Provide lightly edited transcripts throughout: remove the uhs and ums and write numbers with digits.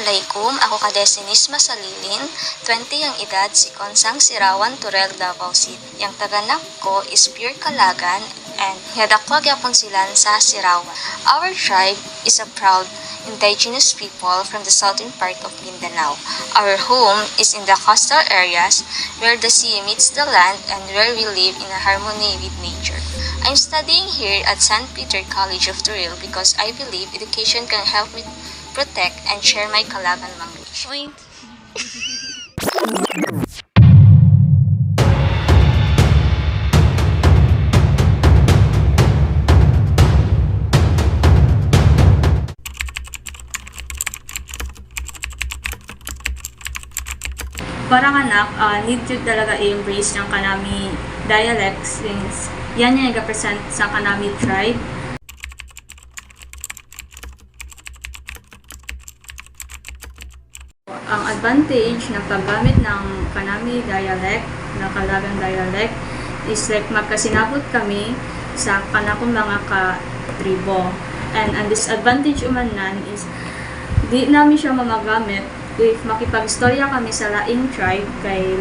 Assalamualaikum, ako ka Desinis Masalilin, 20 ang edad, si Konsang Sirawan Turel Davao City. Yang taganak ko is Pure Kalagan and hadakwag yapon silan sa Sirawan. Our tribe is a proud indigenous people from the southern part of Mindanao. Our home is in the coastal areas where the sea meets the land and where we live in a harmony with nature. I'm studying here at St. Peter College of Turil because I believe education can help me protect and share my Kalagan language. Oink. Parang anak, need to talaga i-embrace ng Kanami dialect since yan yung nag-represent sa Kanami tribe. Ang advantage ng paggamit ng Kanami dialect, ng Kalagan dialect, is like magkasinabot kami sa kanakong mga ka-tribo. And ang disadvantage umanan is di namin siya mamagamit if makipagstorya kami sa laing tribe kay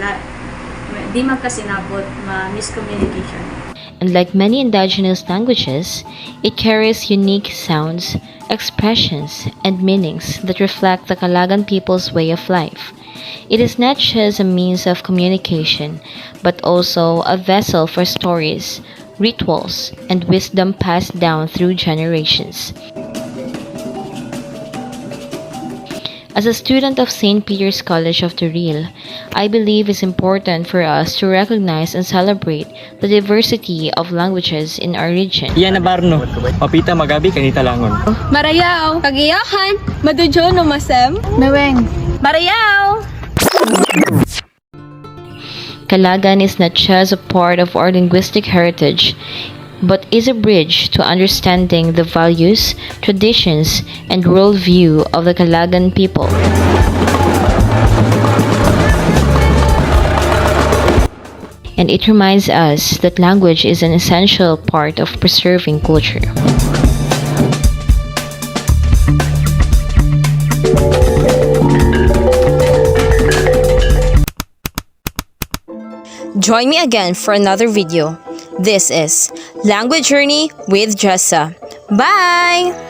di magkasinabot, miscommunication. And like many indigenous languages, it carries unique sounds, expressions, and meanings that reflect the Kalagan people's way of life. It is not just a means of communication, but also a vessel for stories, rituals, and wisdom passed down through generations. As a student of St. Peter's College of Turil, I believe it's important for us to recognize and celebrate the diversity of languages in our region. Iyan na barno. Mapita magabi kanita langon. Marayaw, kagiyahan, madudyo no masem, meweng. Marayaw! Kalagan is not just a part of our linguistic heritage, but is a bridge to understanding the values, traditions, and worldview of the Kalagan people. And it reminds us that language is an essential part of preserving culture. Join me again for another video. This is Language Journey with Jessa. Bye!